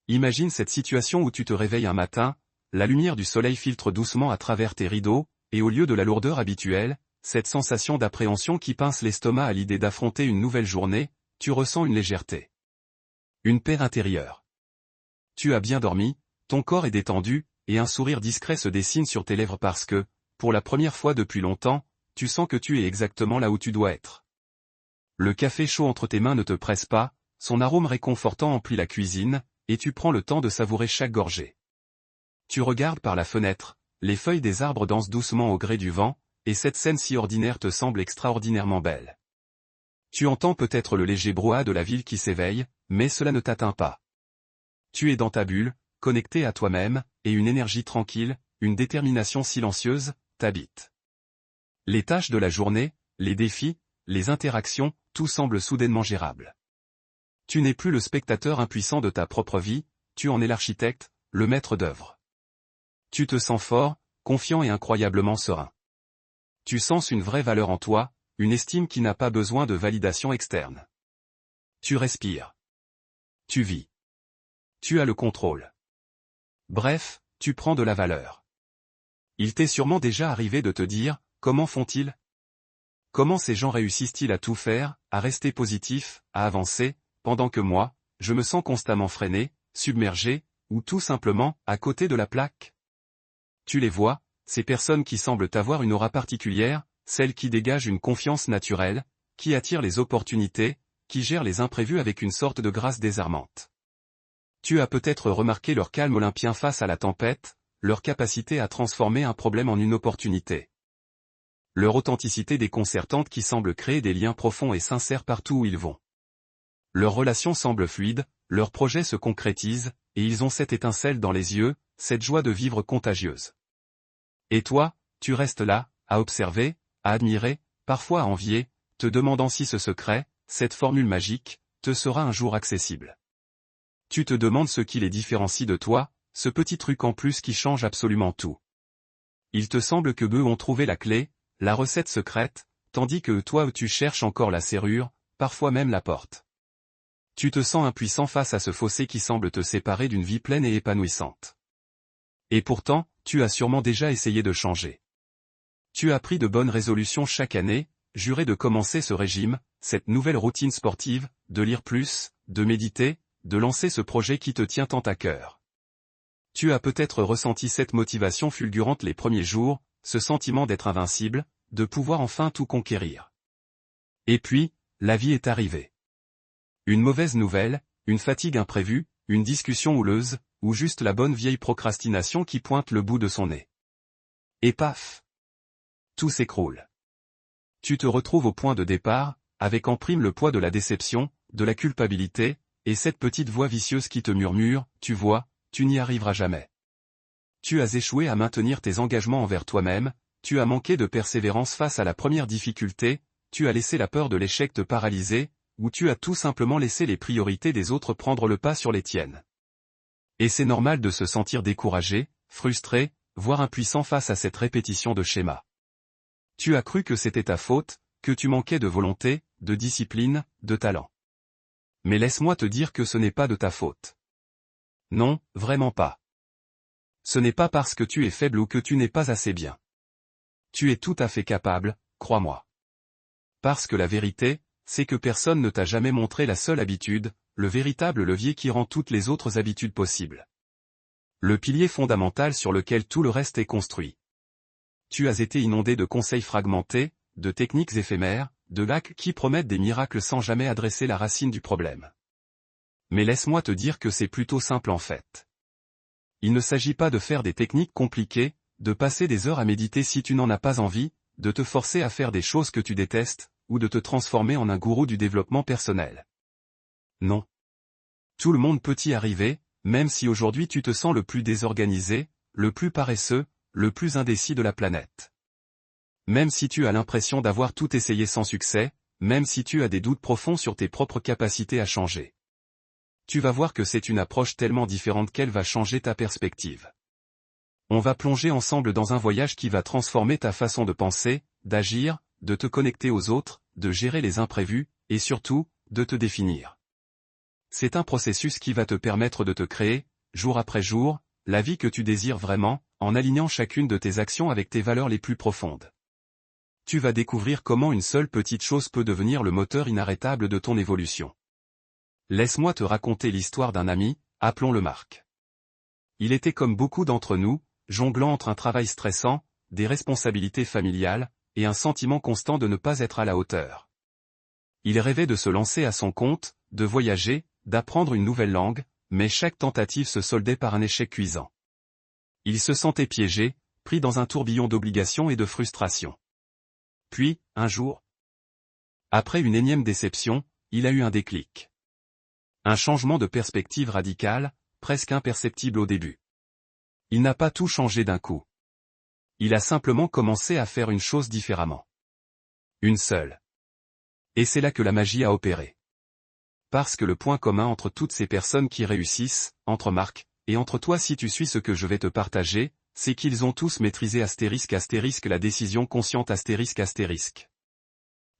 Imagine cette situation où tu te réveilles un matin, la lumière du soleil filtre doucement à travers tes rideaux, et au lieu de la lourdeur habituelle, cette sensation d'appréhension qui pince l'estomac à l'idée d'affronter une nouvelle journée, tu ressens une légèreté. Une paix intérieure. Tu as bien dormi, ton corps est détendu, et un sourire discret se dessine sur tes lèvres parce que, pour la première fois depuis longtemps, tu sens que tu es exactement là où tu dois être. Le café chaud entre tes mains ne te presse pas, son arôme réconfortant emplit la cuisine, et tu prends le temps de savourer chaque gorgée. Tu regardes par la fenêtre, les feuilles des arbres dansent doucement au gré du vent, et cette scène si ordinaire te semble extraordinairement belle. Tu entends peut-être le léger brouhaha de la ville qui s'éveille, mais cela ne t'atteint pas. Tu es dans ta bulle, connecté à toi-même, et une énergie tranquille, une détermination silencieuse, t'habite. Les tâches de la journée, les défis, les interactions, tout semble soudainement gérable. Tu n'es plus le spectateur impuissant de ta propre vie, tu en es l'architecte, le maître d'œuvre. Tu te sens fort, confiant et incroyablement serein. Tu sens une vraie valeur en toi, une estime qui n'a pas besoin de validation externe. Tu respires. Tu vis. Tu as le contrôle. Bref, tu prends de la valeur. Il t'est sûrement déjà arrivé de te dire, comment font-ils? Comment ces gens réussissent-ils à tout faire, à rester positifs, à avancer, pendant que moi, je me sens constamment freiné, submergé, ou tout simplement, à côté de la plaque? Tu les vois, ces personnes qui semblent avoir une aura particulière, celles qui dégagent une confiance naturelle, qui attirent les opportunités, qui gèrent les imprévus avec une sorte de grâce désarmante. Tu as peut-être remarqué leur calme olympien face à la tempête, leur capacité à transformer un problème en une opportunité. Leur authenticité déconcertante qui semble créer des liens profonds et sincères partout où ils vont. Leurs relations semblent fluides, leurs projets se concrétisent, et ils ont cette étincelle dans les yeux, cette joie de vivre contagieuse. Et toi, tu restes là, à observer, à admirer, parfois à envier, te demandant si ce secret, cette formule magique, te sera un jour accessible. Tu te demandes ce qui les différencie de toi, ce petit truc en plus qui change absolument tout. Il te semble que eux ont trouvé la clé, la recette secrète, tandis que toi tu cherches encore la serrure, parfois même la porte. Tu te sens impuissant face à ce fossé qui semble te séparer d'une vie pleine et épanouissante. Et pourtant, tu as sûrement déjà essayé de changer. Tu as pris de bonnes résolutions chaque année, juré de commencer ce régime, cette nouvelle routine sportive, de lire plus, de méditer, de lancer ce projet qui te tient tant à cœur. Tu as peut-être ressenti cette motivation fulgurante les premiers jours, ce sentiment d'être invincible, de pouvoir enfin tout conquérir. Et puis, la vie est arrivée. Une mauvaise nouvelle, une fatigue imprévue, une discussion houleuse, ou juste la bonne vieille procrastination qui pointe le bout de son nez. Et paf! Tout s'écroule. Tu te retrouves au point de départ, avec en prime le poids de la déception, de la culpabilité, et cette petite voix vicieuse qui te murmure, tu vois, tu n'y arriveras jamais. Tu as échoué à maintenir tes engagements envers toi-même, tu as manqué de persévérance face à la première difficulté, tu as laissé la peur de l'échec te paralyser, ou tu as tout simplement laissé les priorités des autres prendre le pas sur les tiennes. Et c'est normal de se sentir découragé, frustré, voire impuissant face à cette répétition de schémas. Tu as cru que c'était ta faute, que tu manquais de volonté, de discipline, de talent. Mais laisse-moi te dire que ce n'est pas de ta faute. Non, vraiment pas. Ce n'est pas parce que tu es faible ou que tu n'es pas assez bien. Tu es tout à fait capable, crois-moi. Parce que la vérité, c'est que personne ne t'a jamais montré la seule habitude, le véritable levier qui rend toutes les autres habitudes possibles. Le pilier fondamental sur lequel tout le reste est construit. Tu as été inondé de conseils fragmentés, de techniques éphémères, de hacks qui promettent des miracles sans jamais adresser la racine du problème. Mais laisse-moi te dire que c'est plutôt simple en fait. Il ne s'agit pas de faire des techniques compliquées, de passer des heures à méditer si tu n'en as pas envie, de te forcer à faire des choses que tu détestes, ou de te transformer en un gourou du développement personnel. Non. Tout le monde peut y arriver, même si aujourd'hui tu te sens le plus désorganisé, le plus paresseux, le plus indécis de la planète. Même si tu as l'impression d'avoir tout essayé sans succès, même si tu as des doutes profonds sur tes propres capacités à changer. Tu vas voir que c'est une approche tellement différente qu'elle va changer ta perspective. On va plonger ensemble dans un voyage qui va transformer ta façon de penser, d'agir, de te connecter aux autres, de gérer les imprévus, et surtout, de te définir. C'est un processus qui va te permettre de te créer, jour après jour, la vie que tu désires vraiment, en alignant chacune de tes actions avec tes valeurs les plus profondes. Tu vas découvrir comment une seule petite chose peut devenir le moteur inarrêtable de ton évolution. Laisse-moi te raconter l'histoire d'un ami, appelons-le Marc. Il était comme beaucoup d'entre nous, jonglant entre un travail stressant, des responsabilités familiales, et un sentiment constant de ne pas être à la hauteur. Il rêvait de se lancer à son compte, de voyager, d'apprendre une nouvelle langue, mais chaque tentative se soldait par un échec cuisant. Il se sentait piégé, pris dans un tourbillon d'obligations et de frustration. Puis, un jour, après une énième déception, il a eu un déclic. Un changement de perspective radical, presque imperceptible au début. Il n'a pas tout changé d'un coup. Il a simplement commencé à faire une chose différemment. Une seule. Et c'est là que la magie a opéré. Parce que le point commun entre toutes ces personnes qui réussissent, entre Marc, et entre toi si tu suis ce que je vais te partager, c'est qu'ils ont tous maîtrisé la décision consciente ***.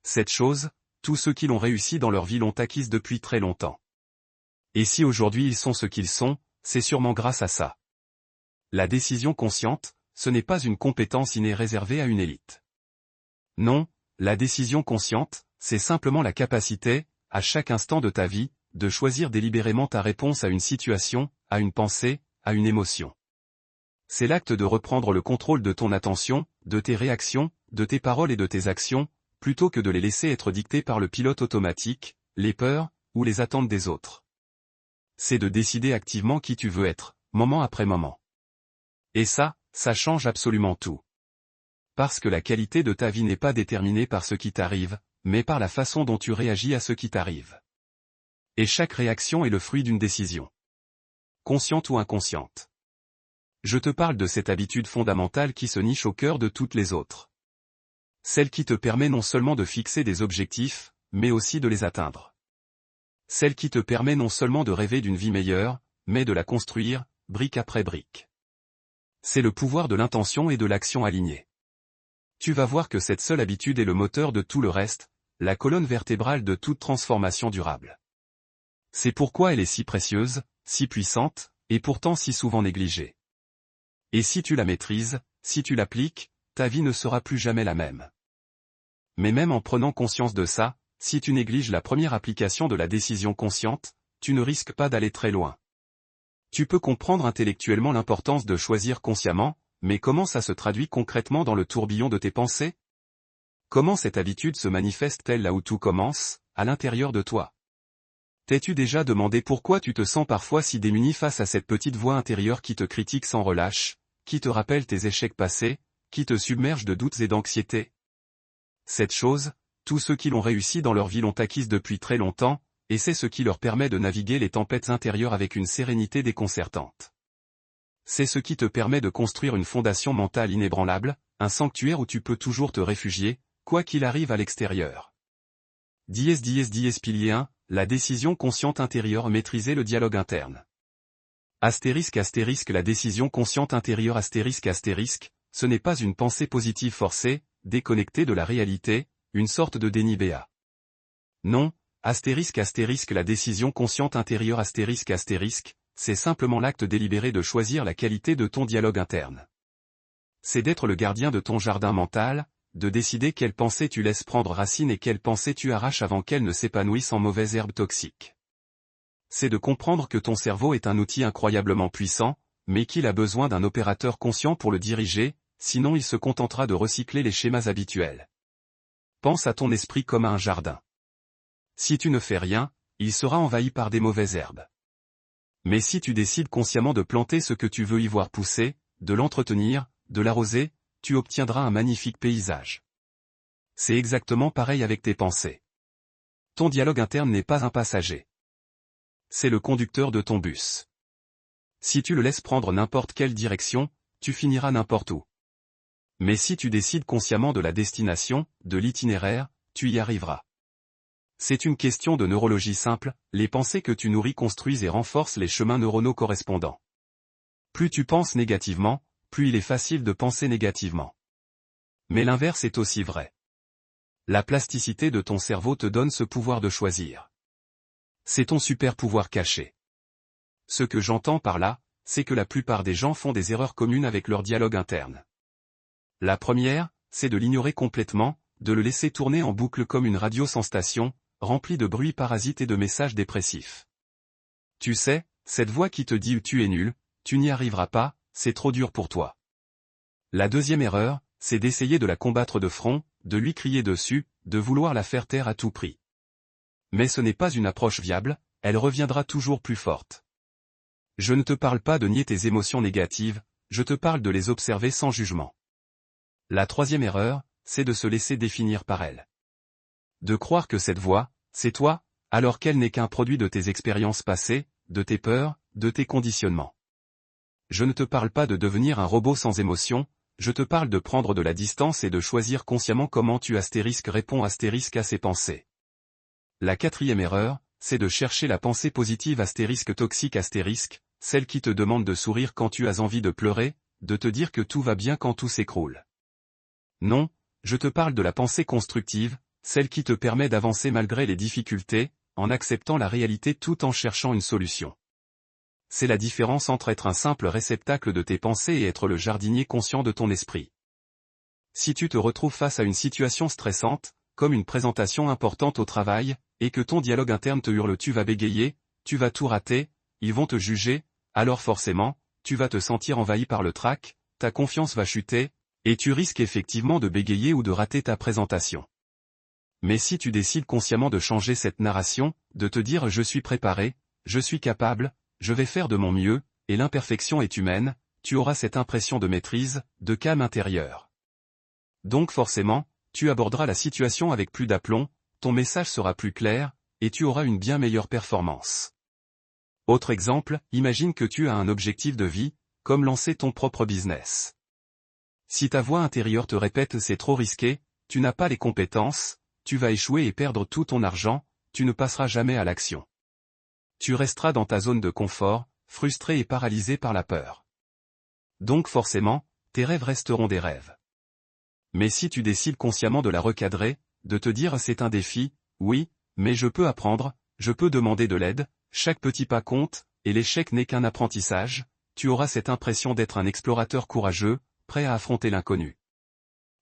Cette chose, tous ceux qui l'ont réussi dans leur vie l'ont acquise depuis très longtemps. Et si aujourd'hui ils sont ce qu'ils sont, c'est sûrement grâce à ça. La décision consciente, ce n'est pas une compétence innée réservée à une élite. Non, la décision consciente, c'est simplement la capacité, à chaque instant de ta vie, de choisir délibérément ta réponse à une situation, à une pensée, à une émotion. C'est l'acte de reprendre le contrôle de ton attention, de tes réactions, de tes paroles et de tes actions, plutôt que de les laisser être dictées par le pilote automatique, les peurs, ou les attentes des autres. C'est de décider activement qui tu veux être, moment après moment. Et ça change absolument tout. Parce que la qualité de ta vie n'est pas déterminée par ce qui t'arrive, mais par la façon dont tu réagis à ce qui t'arrive. Et chaque réaction est le fruit d'une décision. Consciente ou inconsciente. Je te parle de cette habitude fondamentale qui se niche au cœur de toutes les autres. Celle qui te permet non seulement de fixer des objectifs, mais aussi de les atteindre. Celle qui te permet non seulement de rêver d'une vie meilleure, mais de la construire, brique après brique. C'est le pouvoir de l'intention et de l'action alignée. Tu vas voir que cette seule habitude est le moteur de tout le reste, la colonne vertébrale de toute transformation durable. C'est pourquoi elle est si précieuse, si puissante, et pourtant si souvent négligée. Et si tu la maîtrises, si tu l'appliques, ta vie ne sera plus jamais la même. Mais même en prenant conscience de ça, si tu négliges la première application de la décision consciente, tu ne risques pas d'aller très loin. Tu peux comprendre intellectuellement l'importance de choisir consciemment, mais comment ça se traduit concrètement dans le tourbillon de tes pensées? Comment cette habitude se manifeste-t-elle là où tout commence, à l'intérieur de toi? T'es-tu déjà demandé pourquoi tu te sens parfois si démuni face à cette petite voix intérieure qui te critique sans relâche, qui te rappelle tes échecs passés, qui te submerge de doutes et d'anxiété? Cette chose, tous ceux qui l'ont réussi dans leur vie l'ont acquise depuis très longtemps, et c'est ce qui leur permet de naviguer les tempêtes intérieures avec une sérénité déconcertante. C'est ce qui te permet de construire une fondation mentale inébranlable, un sanctuaire où tu peux toujours te réfugier, quoi qu'il arrive à l'extérieur. Pilier 1, la décision consciente intérieure, maîtriser le dialogue interne. La décision consciente intérieure ce n'est pas une pensée positive forcée, déconnectée de la réalité, une sorte de déni béat. Non, la décision consciente intérieure c'est simplement l'acte délibéré de choisir la qualité de ton dialogue interne. C'est d'être le gardien de ton jardin mental, de décider quelles pensées tu laisses prendre racine et quelles pensées tu arraches avant qu'elles ne s'épanouissent en mauvaises herbes toxiques. C'est de comprendre que ton cerveau est un outil incroyablement puissant, mais qu'il a besoin d'un opérateur conscient pour le diriger, sinon il se contentera de recycler les schémas habituels. Pense à ton esprit comme à un jardin. Si tu ne fais rien, il sera envahi par des mauvaises herbes. Mais si tu décides consciemment de planter ce que tu veux y voir pousser, de l'entretenir, de l'arroser, tu obtiendras un magnifique paysage. C'est exactement pareil avec tes pensées. Ton dialogue interne n'est pas un passager. C'est le conducteur de ton bus. Si tu le laisses prendre n'importe quelle direction, tu finiras n'importe où. Mais si tu décides consciemment de la destination, de l'itinéraire, tu y arriveras. C'est une question de neurologie simple, les pensées que tu nourris construisent et renforcent les chemins neuronaux correspondants. Plus tu penses négativement, plus il est facile de penser négativement. Mais l'inverse est aussi vrai. La plasticité de ton cerveau te donne ce pouvoir de choisir. C'est ton super pouvoir caché. Ce que j'entends par là, c'est que la plupart des gens font des erreurs communes avec leur dialogue interne. La première, c'est de l'ignorer complètement, de le laisser tourner en boucle comme une radio sans station, remplie de bruits parasites et de messages dépressifs. Tu sais, cette voix qui te dit « tu es nul, tu n'y arriveras pas, c'est trop dur pour toi ». La deuxième erreur, c'est d'essayer de la combattre de front, de lui crier dessus, de vouloir la faire taire à tout prix. Mais ce n'est pas une approche viable, elle reviendra toujours plus forte. Je ne te parle pas de nier tes émotions négatives, je te parle de les observer sans jugement. La troisième erreur, c'est de se laisser définir par elle. De croire que cette voix, c'est toi, alors qu'elle n'est qu'un produit de tes expériences passées, de tes peurs, de tes conditionnements. Je ne te parle pas de devenir un robot sans émotion, je te parle de prendre de la distance et de choisir consciemment comment tu réponds à ces pensées. La quatrième erreur, c'est de chercher la pensée positive toxique celle qui te demande de sourire quand tu as envie de pleurer, de te dire que tout va bien quand tout s'écroule. Non, je te parle de la pensée constructive, celle qui te permet d'avancer malgré les difficultés, en acceptant la réalité tout en cherchant une solution. C'est la différence entre être un simple réceptacle de tes pensées et être le jardinier conscient de ton esprit. Si tu te retrouves face à une situation stressante, comme une présentation importante au travail, et que ton dialogue interne te hurle « tu vas bégayer, tu vas tout rater, ils vont te juger », alors forcément, tu vas te sentir envahi par le trac, ta confiance va chuter, et tu risques effectivement de bégayer ou de rater ta présentation. Mais si tu décides consciemment de changer cette narration, de te dire « je suis préparé, je suis capable, je vais faire de mon mieux, et l'imperfection est humaine », tu auras cette impression de maîtrise, de calme intérieur. Donc forcément, tu aborderas la situation avec plus d'aplomb, ton message sera plus clair, et tu auras une bien meilleure performance. Autre exemple, imagine que tu as un objectif de vie, comme lancer ton propre business. Si ta voix intérieure te répète « c'est trop risqué, tu n'as pas les compétences, tu vas échouer et perdre tout ton argent, tu ne passeras jamais à l'action. » Tu resteras dans ta zone de confort, frustré et paralysé par la peur. Donc forcément, tes rêves resteront des rêves. Mais si tu décides consciemment de la recadrer, de te dire « c'est un défi, oui, mais je peux apprendre, je peux demander de l'aide, chaque petit pas compte, et l'échec n'est qu'un apprentissage », tu auras cette impression d'être un explorateur courageux, prêt à affronter l'inconnu.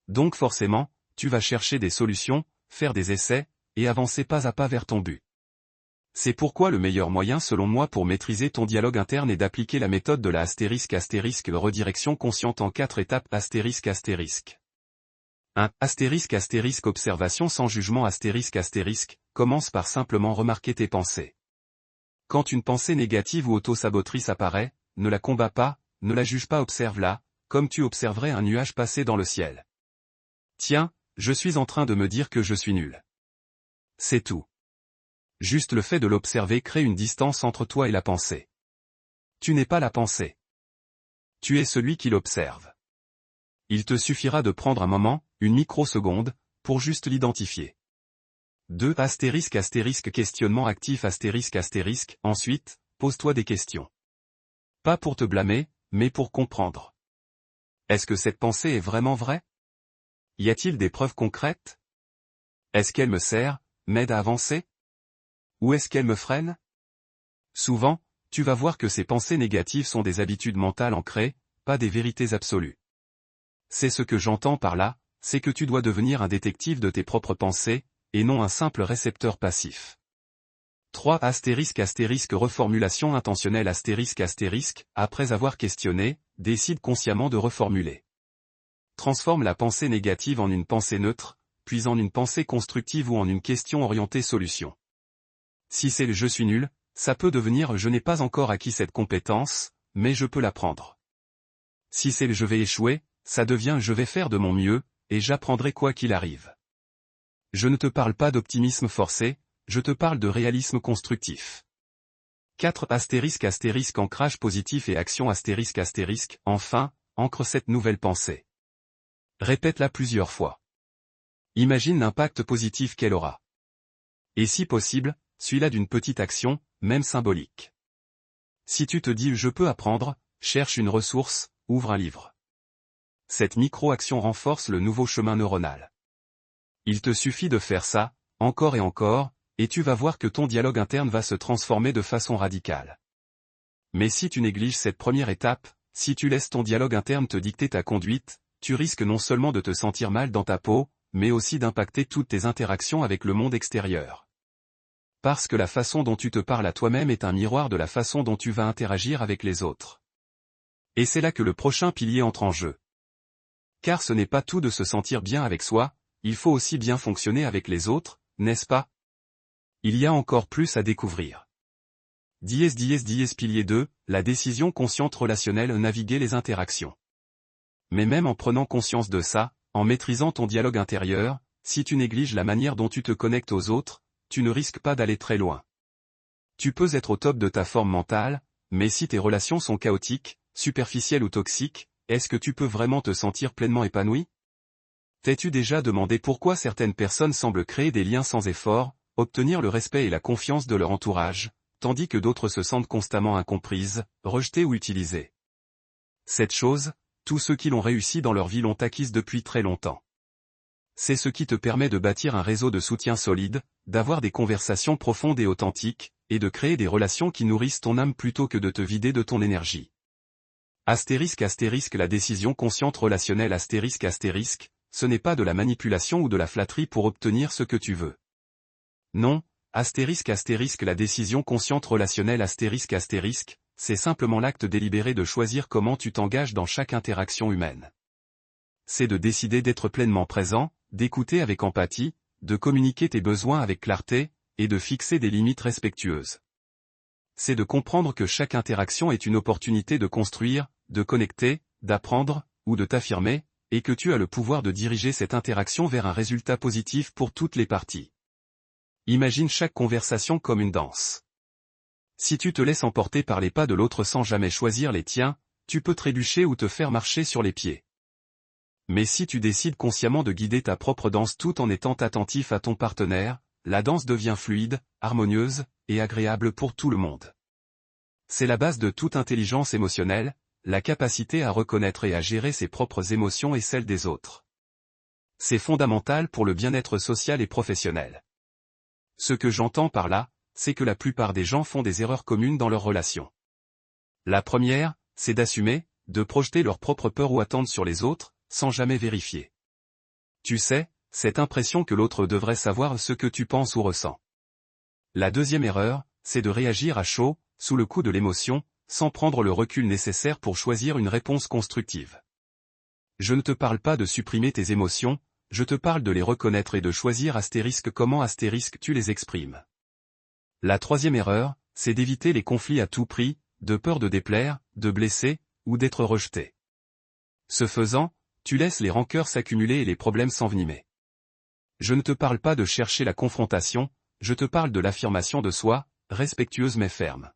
Donc forcément, tu vas chercher des solutions, faire des essais, et avancer pas à pas vers ton but. C'est pourquoi le meilleur moyen selon moi pour maîtriser ton dialogue interne est d'appliquer la méthode de la * redirection consciente en 4 étapes ***. 1. * observation sans jugement ***, commence par simplement remarquer tes pensées. Quand une pensée négative ou auto-sabotrice apparaît, ne la combats pas, ne la juge pas, observe-la, comme tu observerais un nuage passer dans le ciel. Tiens, je suis en train de me dire que je suis nul. C'est tout. Juste le fait de l'observer crée une distance entre toi et la pensée. Tu n'es pas la pensée. Tu es celui qui l'observe. Il te suffira de prendre un moment, une microseconde, pour juste l'identifier. 2. * questionnement actif ***, ensuite, pose-toi des questions. Pas pour te blâmer, mais pour comprendre. Est-ce que cette pensée est vraiment vraie? Y a-t-il des preuves concrètes? Est-ce qu'elle me sert, m'aide à avancer? Ou est-ce qu'elle me freine? Souvent, tu vas voir que ces pensées négatives sont des habitudes mentales ancrées, pas des vérités absolues. C'est ce que j'entends par là, c'est que tu dois devenir un détective de tes propres pensées, et non un simple récepteur passif. 3. * reformulation intentionnelle ***, après avoir questionné, décide consciemment de reformuler. Transforme la pensée négative en une pensée neutre, puis en une pensée constructive ou en une question orientée solution. Si c'est le « je suis nul », ça peut devenir « je n'ai pas encore acquis cette compétence, mais je peux l'apprendre ». Si c'est le « je vais échouer », ça devient « je vais faire de mon mieux, et j'apprendrai quoi qu'il arrive ». Je ne te parle pas d'optimisme forcé, je te parle de réalisme constructif. 4. * ancrage positif et action ***, enfin, ancre cette nouvelle pensée. Répète-la plusieurs fois. Imagine l'impact positif qu'elle aura. Et si possible, suis-la d'une petite action, même symbolique. Si tu te dis « je peux apprendre », cherche une ressource, ouvre un livre. Cette micro-action renforce le nouveau chemin neuronal. Il te suffit de faire ça, encore et encore, et tu vas voir que ton dialogue interne va se transformer de façon radicale. Mais si tu négliges cette première étape, si tu laisses ton dialogue interne te dicter ta conduite, tu risques non seulement de te sentir mal dans ta peau, mais aussi d'impacter toutes tes interactions avec le monde extérieur. Parce que la façon dont tu te parles à toi-même est un miroir de la façon dont tu vas interagir avec les autres. Et c'est là que le prochain pilier entre en jeu. Car ce n'est pas tout de se sentir bien avec soi, il faut aussi bien fonctionner avec les autres, n'est-ce pas? Il y a encore plus à découvrir. Pilier 2, la décision consciente relationnelle, naviguer les interactions. Mais même en prenant conscience de ça, en maîtrisant ton dialogue intérieur, si tu négliges la manière dont tu te connectes aux autres, tu ne risques pas d'aller très loin. Tu peux être au top de ta forme mentale, mais si tes relations sont chaotiques, superficielles ou toxiques, est-ce que tu peux vraiment te sentir pleinement épanoui? T'es-tu déjà demandé pourquoi certaines personnes semblent créer des liens sans effort, obtenir le respect et la confiance de leur entourage, tandis que d'autres se sentent constamment incomprises, rejetées ou utilisées? Cette chose, tous ceux qui l'ont réussi dans leur vie l'ont acquise depuis très longtemps. C'est ce qui te permet de bâtir un réseau de soutien solide, d'avoir des conversations profondes et authentiques, et de créer des relations qui nourrissent ton âme plutôt que de te vider de ton énergie. La décision consciente relationnelle ce n'est pas de la manipulation ou de la flatterie pour obtenir ce que tu veux. Non, la décision consciente relationnelle c'est simplement l'acte délibéré de choisir comment tu t'engages dans chaque interaction humaine. C'est de décider d'être pleinement présent, d'écouter avec empathie, de communiquer tes besoins avec clarté, et de fixer des limites respectueuses. C'est de comprendre que chaque interaction est une opportunité de construire, de connecter, d'apprendre, ou de t'affirmer, et que tu as le pouvoir de diriger cette interaction vers un résultat positif pour toutes les parties. Imagine chaque conversation comme une danse. Si tu te laisses emporter par les pas de l'autre sans jamais choisir les tiens, tu peux trébucher ou te faire marcher sur les pieds. Mais si tu décides consciemment de guider ta propre danse tout en étant attentif à ton partenaire, la danse devient fluide, harmonieuse, et agréable pour tout le monde. C'est la base de toute intelligence émotionnelle, la capacité à reconnaître et à gérer ses propres émotions et celles des autres. C'est fondamental pour le bien-être social et professionnel. Ce que j'entends par là, c'est que la plupart des gens font des erreurs communes dans leurs relations. La première, c'est d'assumer, de projeter leurs propres peurs ou attentes sur les autres, sans jamais vérifier. Tu sais, cette impression que l'autre devrait savoir ce que tu penses ou ressens. La deuxième erreur, c'est de réagir à chaud, sous le coup de l'émotion, sans prendre le recul nécessaire pour choisir une réponse constructive. Je ne te parle pas de supprimer tes émotions, je te parle de les reconnaître et de choisir comment tu les exprimes. La troisième erreur, c'est d'éviter les conflits à tout prix, de peur de déplaire, de blesser, ou d'être rejeté. Ce faisant, tu laisses les rancœurs s'accumuler et les problèmes s'envenimer. Je ne te parle pas de chercher la confrontation, je te parle de l'affirmation de soi, respectueuse mais ferme.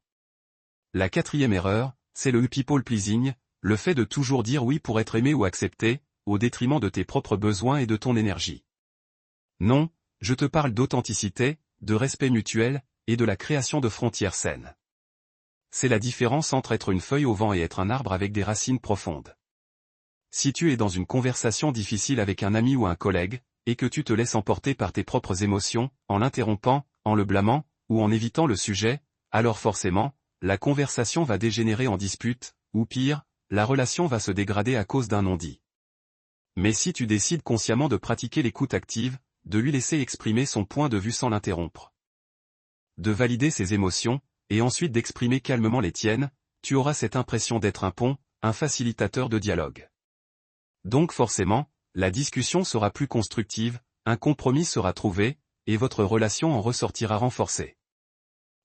La quatrième erreur, c'est le people pleasing, le fait de toujours dire oui pour être aimé ou accepté, au détriment de tes propres besoins et de ton énergie. Non, je te parle d'authenticité, de respect mutuel, et de la création de frontières saines. C'est la différence entre être une feuille au vent et être un arbre avec des racines profondes. Si tu es dans une conversation difficile avec un ami ou un collègue, et que tu te laisses emporter par tes propres émotions, en l'interrompant, en le blâmant, ou en évitant le sujet, alors forcément, la conversation va dégénérer en dispute, ou pire, la relation va se dégrader à cause d'un non-dit. Mais si tu décides consciemment de pratiquer l'écoute active, de lui laisser exprimer son point de vue sans l'interrompre, de valider ses émotions, et ensuite d'exprimer calmement les tiennes, tu auras cette impression d'être un pont, un facilitateur de dialogue. Donc forcément, la discussion sera plus constructive, un compromis sera trouvé, et votre relation en ressortira renforcée.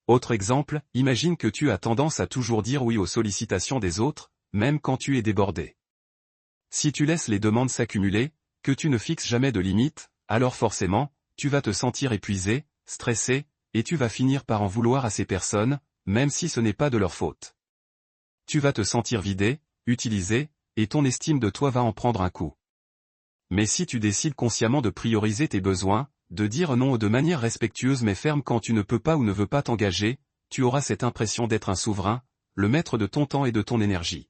Autre exemple, imagine que tu as tendance à toujours dire oui aux sollicitations des autres, même quand tu es débordé. Si tu laisses les demandes s'accumuler, que tu ne fixes jamais de limites, alors forcément, tu vas te sentir épuisé, stressé, et tu vas finir par en vouloir à ces personnes, même si ce n'est pas de leur faute. Tu vas te sentir vidé, utilisé, et ton estime de toi va en prendre un coup. Mais si tu décides consciemment de prioriser tes besoins, de dire non de manière respectueuse mais ferme quand tu ne peux pas ou ne veux pas t'engager, tu auras cette impression d'être un souverain, le maître de ton temps et de ton énergie.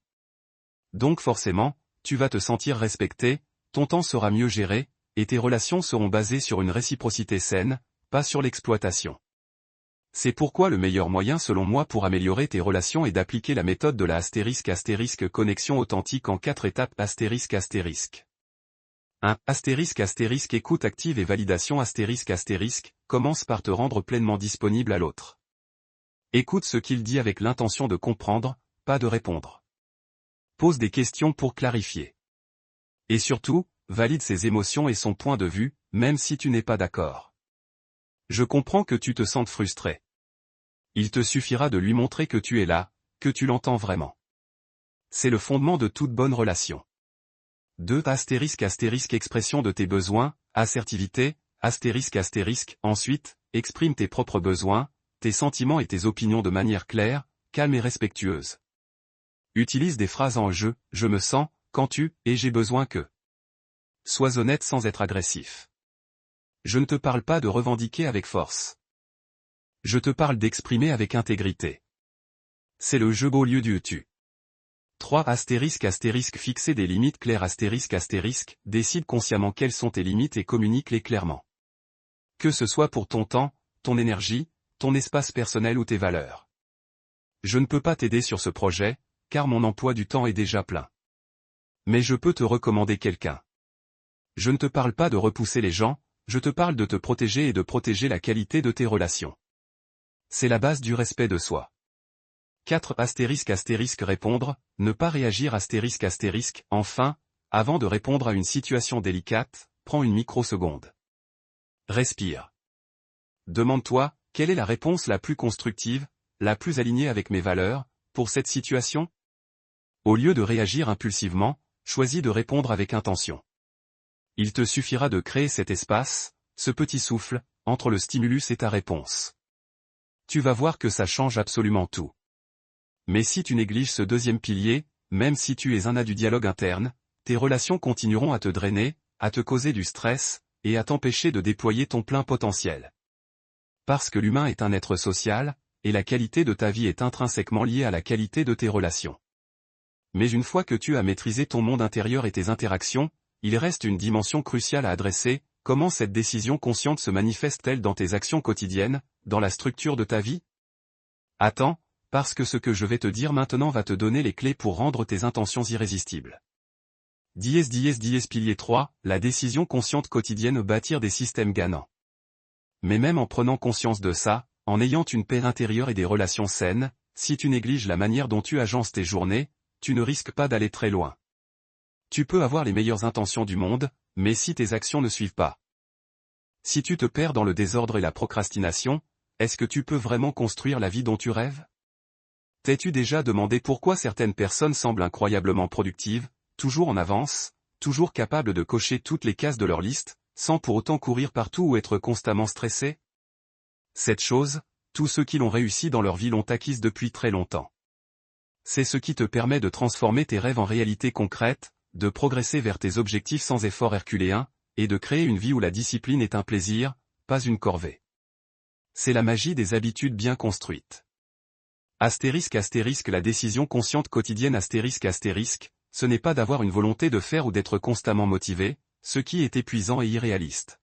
Donc forcément, tu vas te sentir respecté, ton temps sera mieux géré, et tes relations seront basées sur une réciprocité saine, pas sur l'exploitation. C'est pourquoi le meilleur moyen selon moi pour améliorer tes relations est d'appliquer la méthode de la ** connexion authentique en 4 étapes ***. 1. ** écoute active et validation ** commence par te rendre pleinement disponible à l'autre. Écoute ce qu'il dit avec l'intention de comprendre, pas de répondre. Pose des questions pour clarifier. Et surtout, valide ses émotions et son point de vue, même si tu n'es pas d'accord. Je comprends que tu te sentes frustré. Il te suffira de lui montrer que tu es là, que tu l'entends vraiment. C'est le fondement de toute bonne relation. 2. ** expression de tes besoins, assertivité, ** ensuite, exprime tes propres besoins, tes sentiments et tes opinions de manière claire, calme et respectueuse. Utilise des phrases en je me sens, quand tu, et j'ai besoin que. Sois honnête sans être agressif. Je ne te parle pas de revendiquer avec force. Je te parle d'exprimer avec intégrité. C'est le je au lieu du tu. 3. ** fixer des limites claires ** décide consciemment quelles sont tes limites et communique-les clairement. Que ce soit pour ton temps, ton énergie, ton espace personnel ou tes valeurs. Je ne peux pas t'aider sur ce projet, car mon emploi du temps est déjà plein. Mais je peux te recommander quelqu'un. Je ne te parle pas de repousser les gens, je te parle de te protéger et de protéger la qualité de tes relations. C'est la base du respect de soi. 4. ** répondre, ne pas réagir ** enfin, avant de répondre à une situation délicate, prends une microseconde. Respire. Demande-toi, quelle est la réponse la plus constructive, la plus alignée avec mes valeurs, pour cette situation? Au lieu de réagir impulsivement, choisis de répondre avec intention. Il te suffira de créer cet espace, ce petit souffle, entre le stimulus et ta réponse. Tu vas voir que ça change absolument tout. Mais si tu négliges ce deuxième pilier, même si tu es un du dialogue interne, tes relations continueront à te drainer, à te causer du stress, et à t'empêcher de déployer ton plein potentiel. Parce que l'humain est un être social, et la qualité de ta vie est intrinsèquement liée à la qualité de tes relations. Mais une fois que tu as maîtrisé ton monde intérieur et tes interactions, il reste une dimension cruciale à adresser, comment cette décision consciente se manifeste-t-elle dans tes actions quotidiennes, dans la structure de ta vie? Attends, parce que ce que je vais te dire maintenant va te donner les clés pour rendre tes intentions irrésistibles. Pilier 3, la décision consciente quotidienne bâtir des systèmes gagnants. Mais même en prenant conscience de ça, en ayant une paix intérieure et des relations saines, si tu négliges la manière dont tu agences tes journées, tu ne risques pas d'aller très loin. Tu peux avoir les meilleures intentions du monde, mais si tes actions ne suivent pas. Si tu te perds dans le désordre et la procrastination, est-ce que tu peux vraiment construire la vie dont tu rêves? T'es-tu déjà demandé pourquoi certaines personnes semblent incroyablement productives, toujours en avance, toujours capables de cocher toutes les cases de leur liste, sans pour autant courir partout ou être constamment stressés? Cette chose, tous ceux qui l'ont réussi dans leur vie l'ont acquise depuis très longtemps. C'est ce qui te permet de transformer tes rêves en réalité concrète, de progresser vers tes objectifs sans effort herculéen, et de créer une vie où la discipline est un plaisir, pas une corvée. C'est la magie des habitudes bien construites. ** la décision consciente quotidienne ** ce n'est pas d'avoir une volonté de faire ou d'être constamment motivé, ce qui est épuisant et irréaliste.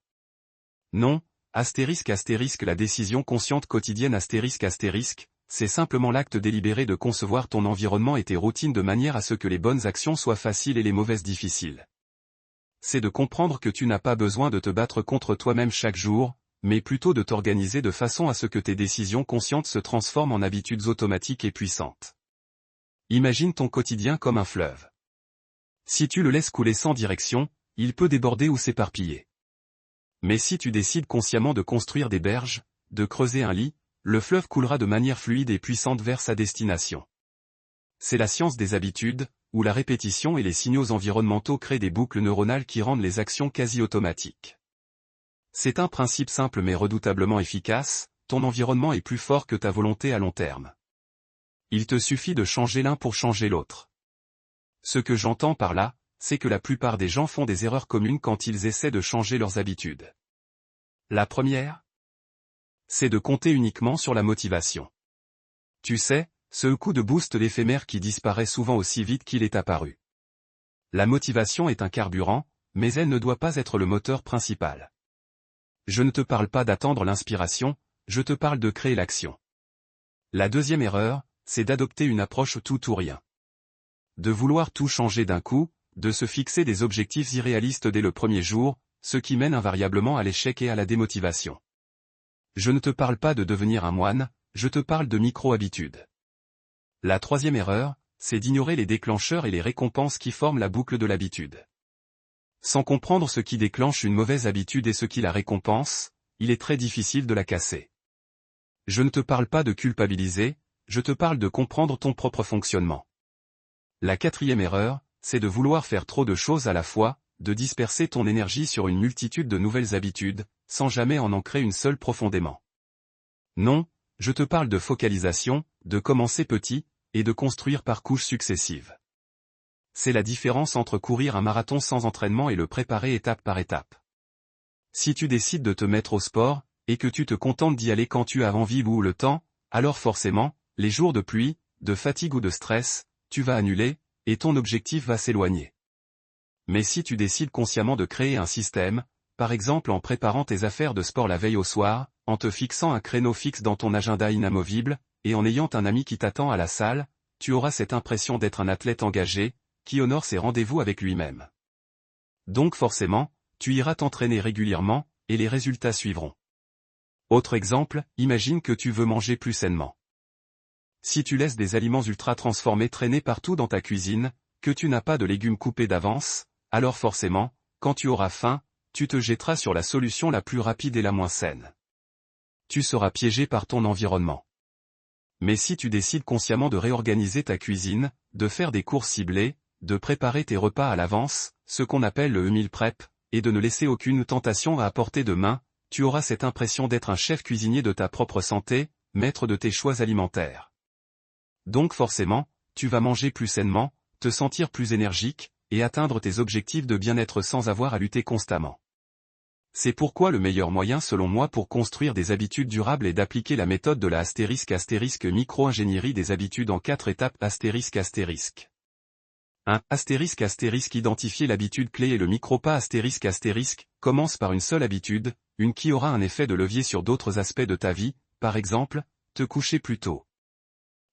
Non, ** la décision consciente quotidienne ** c'est simplement l'acte délibéré de concevoir ton environnement et tes routines de manière à ce que les bonnes actions soient faciles et les mauvaises difficiles. C'est de comprendre que tu n'as pas besoin de te battre contre toi-même chaque jour, mais plutôt de t'organiser de façon à ce que tes décisions conscientes se transforment en habitudes automatiques et puissantes. Imagine ton quotidien comme un fleuve. Si tu le laisses couler sans direction, il peut déborder ou s'éparpiller. Mais si tu décides consciemment de construire des berges, de creuser un lit, le fleuve coulera de manière fluide et puissante vers sa destination. C'est la science des habitudes, où la répétition et les signaux environnementaux créent des boucles neuronales qui rendent les actions quasi automatiques. C'est un principe simple mais redoutablement efficace, ton environnement est plus fort que ta volonté à long terme. Il te suffit de changer l'un pour changer l'autre. Ce que j'entends par là, c'est que la plupart des gens font des erreurs communes quand ils essaient de changer leurs habitudes. La première, c'est de compter uniquement sur la motivation. Tu sais, ce coup de boost éphémère qui disparaît souvent aussi vite qu'il est apparu. La motivation est un carburant, mais elle ne doit pas être le moteur principal. Je ne te parle pas d'attendre l'inspiration, je te parle de créer l'action. La deuxième erreur, c'est d'adopter une approche tout ou rien. De vouloir tout changer d'un coup, de se fixer des objectifs irréalistes dès le premier jour, ce qui mène invariablement à l'échec et à la démotivation. Je ne te parle pas de devenir un moine, je te parle de micro-habitudes. La troisième erreur, c'est d'ignorer les déclencheurs et les récompenses qui forment la boucle de l'habitude. Sans comprendre ce qui déclenche une mauvaise habitude et ce qui la récompense, il est très difficile de la casser. Je ne te parle pas de culpabiliser, je te parle de comprendre ton propre fonctionnement. La quatrième erreur, c'est de vouloir faire trop de choses à la fois, de disperser ton énergie sur une multitude de nouvelles habitudes, sans jamais en ancrer une seule profondément. Non, je te parle de focalisation, de commencer petit, et de construire par couches successives. C'est la différence entre courir un marathon sans entraînement et le préparer étape par étape. Si tu décides de te mettre au sport, et que tu te contentes d'y aller quand tu as envie ou le temps, alors forcément, les jours de pluie, de fatigue ou de stress, tu vas annuler, et ton objectif va s'éloigner. Mais si tu décides consciemment de créer un système, par exemple en préparant tes affaires de sport la veille au soir, en te fixant un créneau fixe dans ton agenda inamovible, et en ayant un ami qui t'attend à la salle, tu auras cette impression d'être un athlète engagé, qui honore ses rendez-vous avec lui-même. Donc forcément, tu iras t'entraîner régulièrement, et les résultats suivront. Autre exemple, imagine que tu veux manger plus sainement. Si tu laisses des aliments ultra transformés traîner partout dans ta cuisine, que tu n'as pas de légumes coupés d'avance, alors forcément, quand tu auras faim, tu te jetteras sur la solution la plus rapide et la moins saine. Tu seras piégé par ton environnement. Mais si tu décides consciemment de réorganiser ta cuisine, de faire des courses ciblées, de préparer tes repas à l'avance, ce qu'on appelle le meal prep, et de ne laisser aucune tentation à portée de main, tu auras cette impression d'être un chef cuisinier de ta propre santé, maître de tes choix alimentaires. Donc forcément, tu vas manger plus sainement, te sentir plus énergique, et atteindre tes objectifs de bien-être sans avoir à lutter constamment. C'est pourquoi le meilleur moyen selon moi pour construire des habitudes durables est d'appliquer la méthode de la ** micro-ingénierie des habitudes en 4 étapes ***. 1. Identifier l'habitude clé et le micro-pas ***. Commence par une seule habitude, une qui aura un effet de levier sur d'autres aspects de ta vie, par exemple, te coucher plus tôt.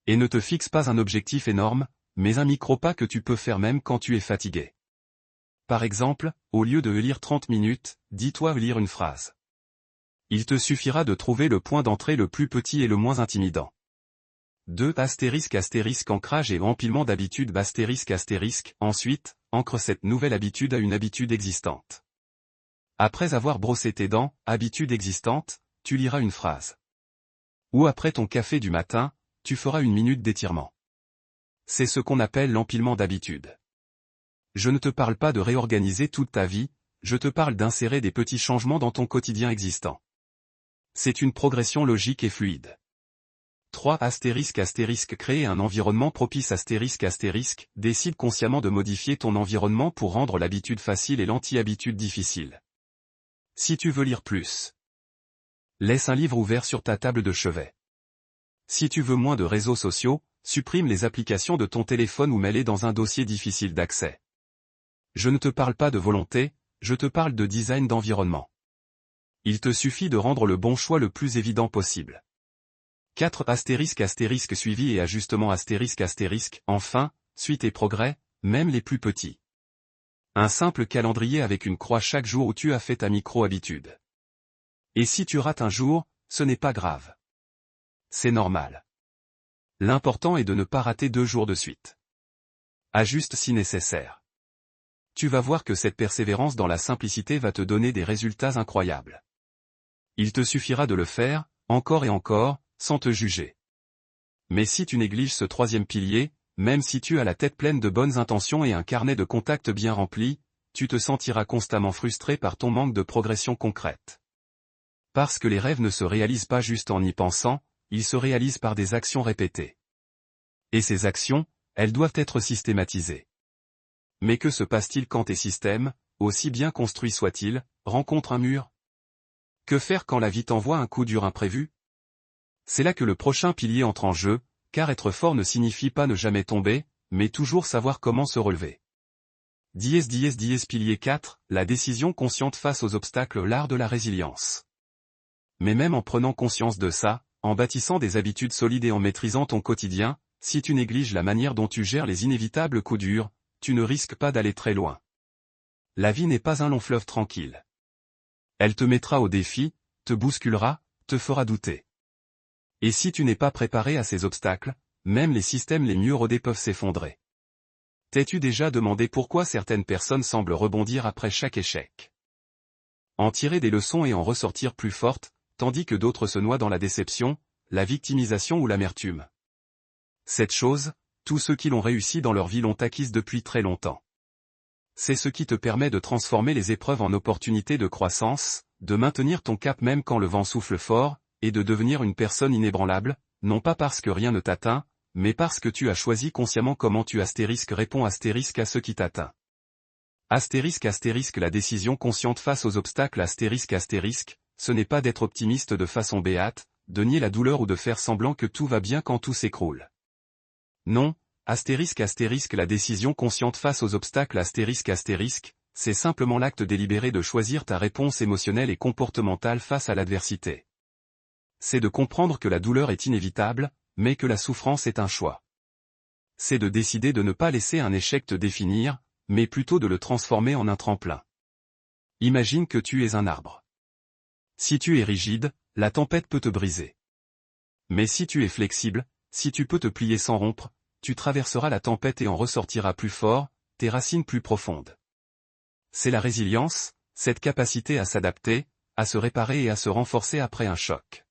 Et ne te fixe pas un objectif énorme, mais un micro-pas que tu peux faire même quand tu es fatigué. Par exemple, au lieu de lire 30 minutes, dis-toi lire une phrase. Il te suffira de trouver le point d'entrée le plus petit et le moins intimidant. 2. Ancrage et empilement d'habitudes ***. Ensuite, ancre cette nouvelle habitude à une habitude existante. Après avoir brossé tes dents, habitude existante, tu liras une phrase. Ou après ton café du matin, tu feras une minute d'étirement. C'est ce qu'on appelle l'empilement d'habitudes. Je ne te parle pas de réorganiser toute ta vie, je te parle d'insérer des petits changements dans ton quotidien existant. C'est une progression logique et fluide. 3. Créer un environnement propice ***. Décide consciemment de modifier ton environnement pour rendre l'habitude facile et l'anti-habitude difficile. Si tu veux lire plus, laisse un livre ouvert sur ta table de chevet. Si tu veux moins de réseaux sociaux, supprime les applications de ton téléphone ou mets-les dans un dossier difficile d'accès. Je ne te parle pas de volonté, je te parle de design d'environnement. Il te suffit de rendre le bon choix le plus évident possible. 4. Suivi et ajustement ***. Enfin, suis tes progrès, même les plus petits. Un simple calendrier avec une croix chaque jour où tu as fait ta micro-habitude. Et si tu rates un jour, ce n'est pas grave. C'est normal. L'important est de ne pas rater 2 jours de suite. Ajuste si nécessaire. Tu vas voir que cette persévérance dans la simplicité va te donner des résultats incroyables. Il te suffira de le faire, encore et encore, sans te juger. Mais si tu négliges ce 3e pilier, même si tu as la tête pleine de bonnes intentions et un carnet de contacts bien rempli, tu te sentiras constamment frustré par ton manque de progression concrète. Parce que les rêves ne se réalisent pas juste en y pensant, ils se réalisent par des actions répétées. Et ces actions, elles doivent être systématisées. Mais que se passe-t-il quand tes systèmes, aussi bien construits soient-ils, rencontrent un mur? Que faire quand la vie t'envoie un coup dur imprévu? C'est là que le prochain pilier entre en jeu, car être fort ne signifie pas ne jamais tomber, mais toujours savoir comment se relever. Pilier 4, la décision consciente face aux obstacles, l'art de la résilience. Mais même en prenant conscience de ça, en bâtissant des habitudes solides et en maîtrisant ton quotidien, si tu négliges la manière dont tu gères les inévitables coups durs, tu ne risques pas d'aller très loin. La vie n'est pas un long fleuve tranquille. Elle te mettra au défi, te bousculera, te fera douter. Et si tu n'es pas préparé à ces obstacles, même les systèmes les mieux rodés peuvent s'effondrer. T'es-tu déjà demandé pourquoi certaines personnes semblent rebondir après chaque échec? En tirer des leçons et en ressortir plus fortes, tandis que d'autres se noient dans la déception, la victimisation ou l'amertume. Cette chose, tous ceux qui l'ont réussi dans leur vie l'ont acquise depuis très longtemps. C'est ce qui te permet de transformer les épreuves en opportunités de croissance, de maintenir ton cap même quand le vent souffle fort, et de devenir une personne inébranlable, non pas parce que rien ne t'atteint, mais parce que tu as choisi consciemment comment tu réponds à ce qui t'atteint. La décision consciente face aux obstacles ce n'est pas d'être optimiste de façon béate, de nier la douleur ou de faire semblant que tout va bien quand tout s'écroule. Non, la décision consciente face aux obstacles c'est simplement l'acte délibéré de choisir ta réponse émotionnelle et comportementale face à l'adversité. C'est de comprendre que la douleur est inévitable, mais que la souffrance est un choix. C'est de décider de ne pas laisser un échec te définir, mais plutôt de le transformer en un tremplin. Imagine que tu es un arbre. Si tu es rigide, la tempête peut te briser. Mais si tu es flexible, si tu peux te plier sans rompre, tu traverseras la tempête et en ressortiras plus fort, tes racines plus profondes. C'est la résilience, cette capacité à s'adapter, à se réparer et à se renforcer après un choc.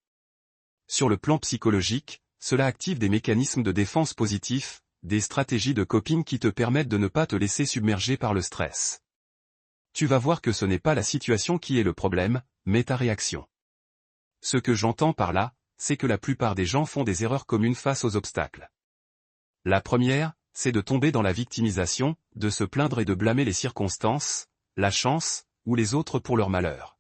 Sur le plan psychologique, cela active des mécanismes de défense positifs, des stratégies de coping qui te permettent de ne pas te laisser submerger par le stress. Tu vas voir que ce n'est pas la situation qui est le problème, mais ta réaction. Ce que j'entends par là, c'est que la plupart des gens font des erreurs communes face aux obstacles. La première, c'est de tomber dans la victimisation, de se plaindre et de blâmer les circonstances, la chance, ou les autres pour leur malheur.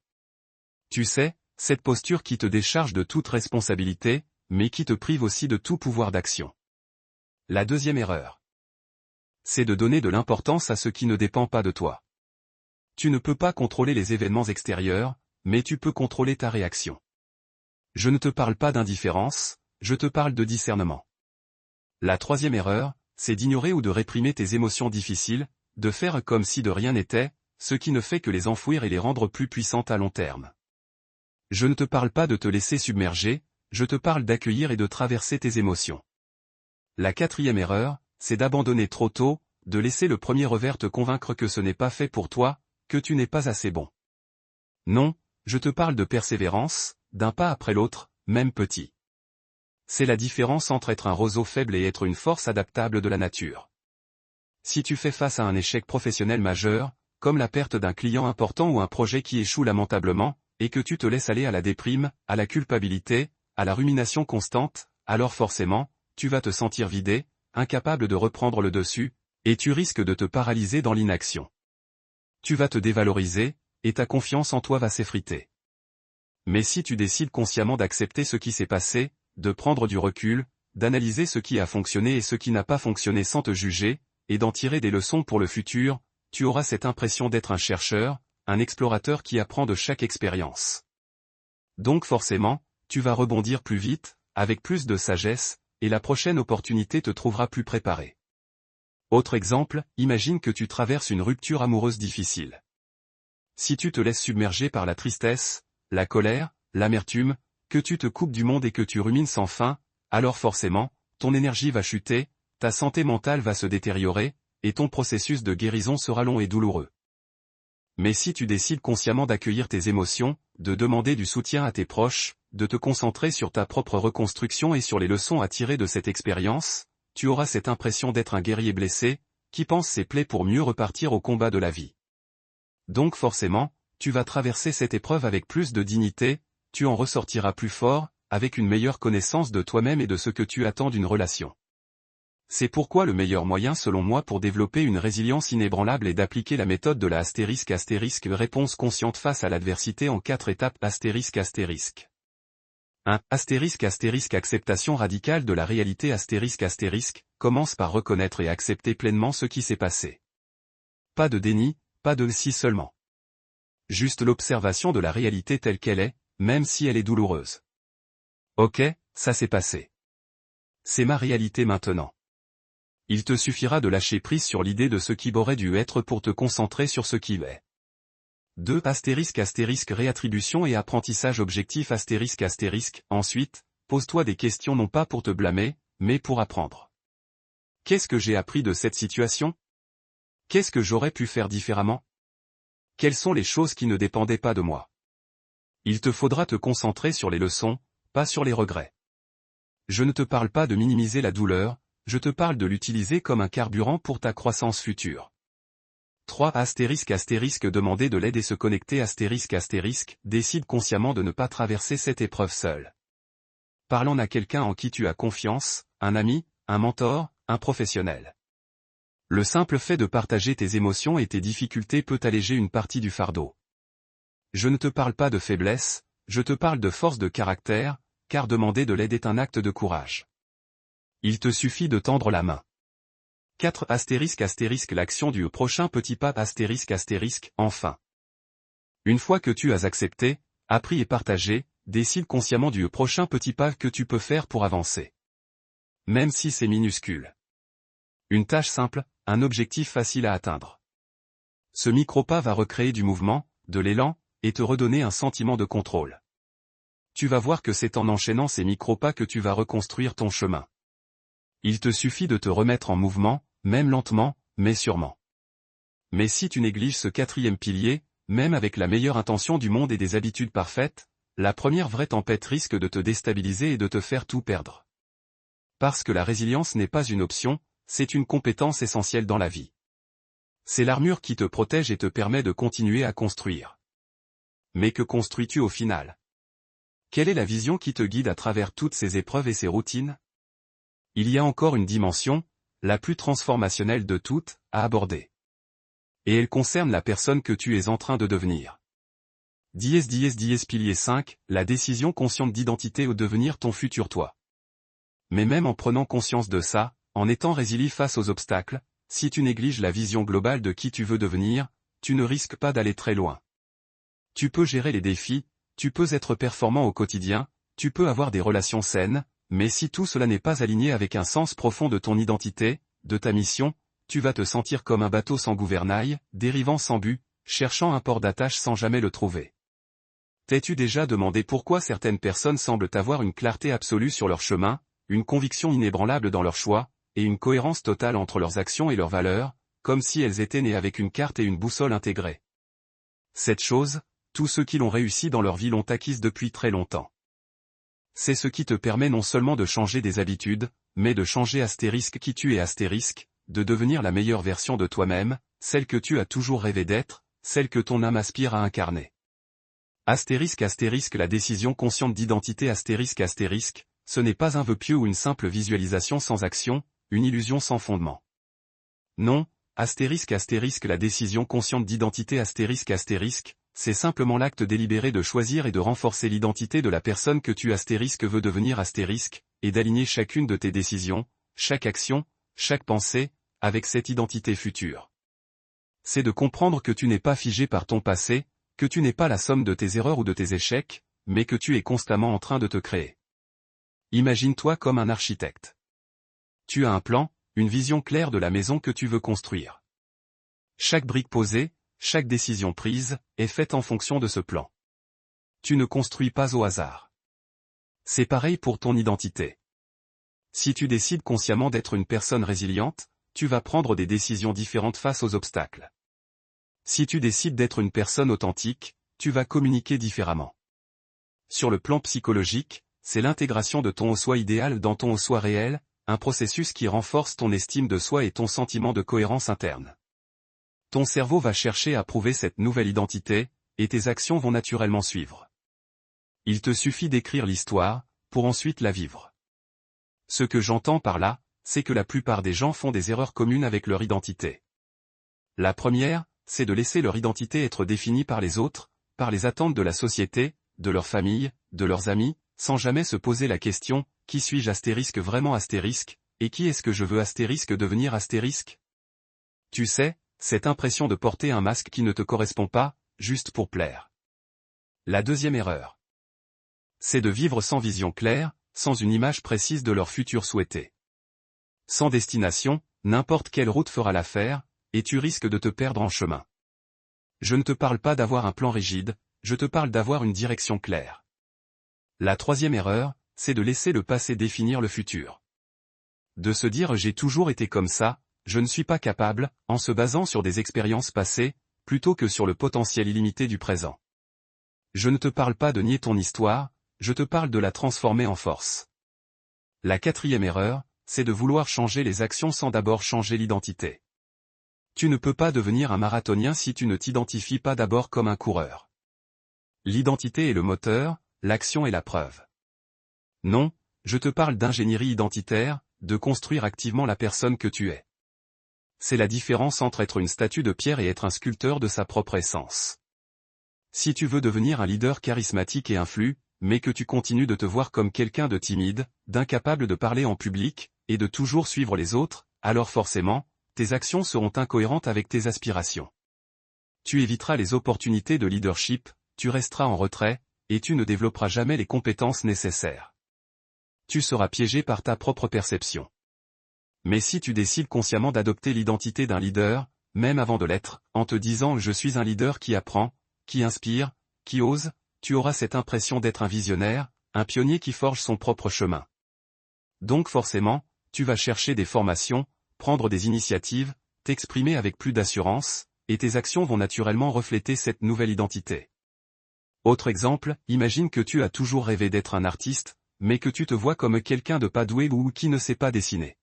Tu sais, cette posture qui te décharge de toute responsabilité, mais qui te prive aussi de tout pouvoir d'action. La deuxième erreur, c'est de donner de l'importance à ce qui ne dépend pas de toi. Tu ne peux pas contrôler les événements extérieurs, mais tu peux contrôler ta réaction. Je ne te parle pas d'indifférence, je te parle de discernement. La troisième erreur, c'est d'ignorer ou de réprimer tes émotions difficiles, de faire comme si de rien n'était, ce qui ne fait que les enfouir et les rendre plus puissantes à long terme. Je ne te parle pas de te laisser submerger, je te parle d'accueillir et de traverser tes émotions. La quatrième erreur, c'est d'abandonner trop tôt, de laisser le premier revers te convaincre que ce n'est pas fait pour toi, que tu n'es pas assez bon. Non, je te parle de persévérance, d'un pas après l'autre, même petit. C'est la différence entre être un roseau faible et être une force adaptable de la nature. Si tu fais face à un échec professionnel majeur, comme la perte d'un client important ou un projet qui échoue lamentablement, et que tu te laisses aller à la déprime, à la culpabilité, à la rumination constante, alors forcément, tu vas te sentir vidé, incapable de reprendre le dessus, et tu risques de te paralyser dans l'inaction. Tu vas te dévaloriser, et ta confiance en toi va s'effriter. Mais si tu décides consciemment d'accepter ce qui s'est passé, de prendre du recul, d'analyser ce qui a fonctionné et ce qui n'a pas fonctionné sans te juger, et d'en tirer des leçons pour le futur, tu auras cette impression d'être un chercheur, un explorateur qui apprend de chaque expérience. Donc forcément, tu vas rebondir plus vite, avec plus de sagesse, et la prochaine opportunité te trouvera plus préparé. Autre exemple, imagine que tu traverses une rupture amoureuse difficile. Si tu te laisses submerger par la tristesse, la colère, l'amertume, que tu te coupes du monde et que tu rumines sans fin, alors forcément, ton énergie va chuter, ta santé mentale va se détériorer, et ton processus de guérison sera long et douloureux. Mais si tu décides consciemment d'accueillir tes émotions, de demander du soutien à tes proches, de te concentrer sur ta propre reconstruction et sur les leçons à tirer de cette expérience, tu auras cette impression d'être un guerrier blessé, qui pense ses plaies pour mieux repartir au combat de la vie. Donc forcément, tu vas traverser cette épreuve avec plus de dignité, tu en ressortiras plus fort, avec une meilleure connaissance de toi-même et de ce que tu attends d'une relation. C'est pourquoi le meilleur moyen selon moi pour développer une résilience inébranlable est d'appliquer la méthode de la ** réponse consciente face à l'adversité en 4 étapes ***. 1. Acceptation radicale de la réalité ***. Commence par reconnaître et accepter pleinement ce qui s'est passé. Pas de déni, pas de si seulement. Juste l'observation de la réalité telle qu'elle est, même si elle est douloureuse. Ok, ça s'est passé. C'est ma réalité maintenant. Il te suffira de lâcher prise sur l'idée de ce qui aurait dû être pour te concentrer sur ce qui est. 2 réattribution et apprentissage objectif ***. Ensuite, pose-toi des questions non pas pour te blâmer, mais pour apprendre. Qu'est-ce que j'ai appris de cette situation? Qu'est-ce que j'aurais pu faire différemment? Quelles sont les choses qui ne dépendaient pas de moi? Il te faudra te concentrer sur les leçons, pas sur les regrets. Je ne te parle pas de minimiser la douleur, je te parle de l'utiliser comme un carburant pour ta croissance future. 3 demander de l'aide et se connecter décide consciemment de ne pas traverser cette épreuve seule. Parle-en à quelqu'un en qui tu as confiance, un ami, un mentor, un professionnel. Le simple fait de partager tes émotions et tes difficultés peut alléger une partie du fardeau. Je ne te parle pas de faiblesse, je te parle de force de caractère, car demander de l'aide est un acte de courage. Il te suffit de tendre la main. 4 l'action du prochain petit pas enfin. Une fois que tu as accepté, appris et partagé, décide consciemment du prochain petit pas que tu peux faire pour avancer. Même si c'est minuscule. Une tâche simple, un objectif facile à atteindre. Ce micro-pas va recréer du mouvement, de l'élan, et te redonner un sentiment de contrôle. Tu vas voir que c'est en enchaînant ces micro-pas que tu vas reconstruire ton chemin. Il te suffit de te remettre en mouvement, même lentement, mais sûrement. Mais si tu négliges ce 4e pilier, même avec la meilleure intention du monde et des habitudes parfaites, la première vraie tempête risque de te déstabiliser et de te faire tout perdre. Parce que la résilience n'est pas une option, c'est une compétence essentielle dans la vie. C'est l'armure qui te protège et te permet de continuer à construire. Mais que construis-tu au final? Quelle est la vision qui te guide à travers toutes ces épreuves et ces routines? Il y a encore une dimension, la plus transformationnelle de toutes, à aborder. Et elle concerne la personne que tu es en train de devenir. Pilier 5, la décision consciente d'identité ou devenir ton futur toi. Mais même en prenant conscience de ça, en étant résilient face aux obstacles, si tu négliges la vision globale de qui tu veux devenir, tu ne risques pas d'aller très loin. Tu peux gérer les défis, tu peux être performant au quotidien, tu peux avoir des relations saines, mais si tout cela n'est pas aligné avec un sens profond de ton identité, de ta mission, tu vas te sentir comme un bateau sans gouvernail, dérivant sans but, cherchant un port d'attache sans jamais le trouver. T'es-tu déjà demandé pourquoi certaines personnes semblent avoir une clarté absolue sur leur chemin, une conviction inébranlable dans leurs choix, et une cohérence totale entre leurs actions et leurs valeurs, comme si elles étaient nées avec une carte et une boussole intégrées? Cette chose, tous ceux qui l'ont réussi dans leur vie l'ont acquise depuis très longtemps. C'est ce qui te permet non seulement de changer des habitudes, mais de changer qui tu es de devenir la meilleure version de toi-même, celle que tu as toujours rêvé d'être, celle que ton âme aspire à incarner. La décision consciente d'identité ce n'est pas un vœu pieux ou une simple visualisation sans action, une illusion sans fondement. Non, la décision consciente d'identité c'est simplement l'acte délibéré de choisir et de renforcer l'identité de la personne que tu veux devenir et d'aligner chacune de tes décisions, chaque action, chaque pensée, avec cette identité future. C'est de comprendre que tu n'es pas figé par ton passé, que tu n'es pas la somme de tes erreurs ou de tes échecs, mais que tu es constamment en train de te créer. Imagine-toi comme un architecte. Tu as un plan, une vision claire de la maison que tu veux construire. Chaque brique posée, chaque décision prise, est faite en fonction de ce plan. Tu ne construis pas au hasard. C'est pareil pour ton identité. Si tu décides consciemment d'être une personne résiliente, tu vas prendre des décisions différentes face aux obstacles. Si tu décides d'être une personne authentique, tu vas communiquer différemment. Sur le plan psychologique, c'est l'intégration de ton au-soi idéal dans ton au-soi réel, un processus qui renforce ton estime de soi et ton sentiment de cohérence interne. Ton cerveau va chercher à prouver cette nouvelle identité, et tes actions vont naturellement suivre. Il te suffit d'écrire l'histoire, pour ensuite la vivre. Ce que j'entends par là, c'est que la plupart des gens font des erreurs communes avec leur identité. La première, c'est de laisser leur identité être définie par les autres, par les attentes de la société, de leur famille, de leurs amis, sans jamais se poser la question, qui suis-je vraiment et qui est-ce que je veux devenir ? Tu sais, cette impression de porter un masque qui ne te correspond pas, juste pour plaire. La deuxième erreur, c'est de vivre sans vision claire, sans une image précise de leur futur souhaité. Sans destination, n'importe quelle route fera l'affaire, et tu risques de te perdre en chemin. Je ne te parle pas d'avoir un plan rigide, je te parle d'avoir une direction claire. La troisième erreur, c'est de laisser le passé définir le futur. De se dire j'ai toujours été comme ça, je ne suis pas capable, en se basant sur des expériences passées, plutôt que sur le potentiel illimité du présent. Je ne te parle pas de nier ton histoire, je te parle de la transformer en force. La quatrième erreur, c'est de vouloir changer les actions sans d'abord changer l'identité. Tu ne peux pas devenir un marathonien si tu ne t'identifies pas d'abord comme un coureur. L'identité est le moteur, l'action est la preuve. Non, je te parle d'ingénierie identitaire, de construire activement la personne que tu es. C'est la différence entre être une statue de pierre et être un sculpteur de sa propre essence. Si tu veux devenir un leader charismatique et influent, mais que tu continues de te voir comme quelqu'un de timide, d'incapable de parler en public, et de toujours suivre les autres, alors forcément, tes actions seront incohérentes avec tes aspirations. Tu éviteras les opportunités de leadership, tu resteras en retrait, et tu ne développeras jamais les compétences nécessaires. Tu seras piégé par ta propre perception. Mais si tu décides consciemment d'adopter l'identité d'un leader, même avant de l'être, en te disant « je suis un leader qui apprend, qui inspire, qui ose », tu auras cette impression d'être un visionnaire, un pionnier qui forge son propre chemin. Donc forcément, tu vas chercher des formations, prendre des initiatives, t'exprimer avec plus d'assurance, et tes actions vont naturellement refléter cette nouvelle identité. Autre exemple, imagine que tu as toujours rêvé d'être un artiste, mais que tu te vois comme quelqu'un de pas doué ou qui ne sait pas dessiner.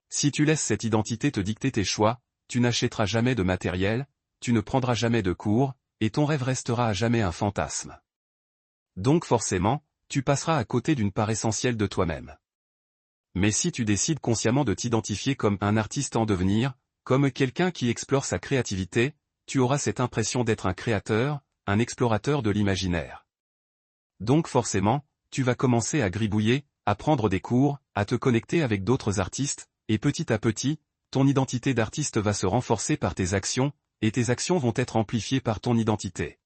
Si tu laisses cette identité te dicter tes choix, tu n'achèteras jamais de matériel, tu ne prendras jamais de cours, et ton rêve restera à jamais un fantasme. Donc forcément, tu passeras à côté d'une part essentielle de toi-même. Mais si tu décides consciemment de t'identifier comme un artiste en devenir, comme quelqu'un qui explore sa créativité, tu auras cette impression d'être un créateur, un explorateur de l'imaginaire. Donc forcément, tu vas commencer à gribouiller, à prendre des cours, à te connecter avec d'autres artistes, et petit à petit, ton identité d'artiste va se renforcer par tes actions, et tes actions vont être amplifiées par ton identité.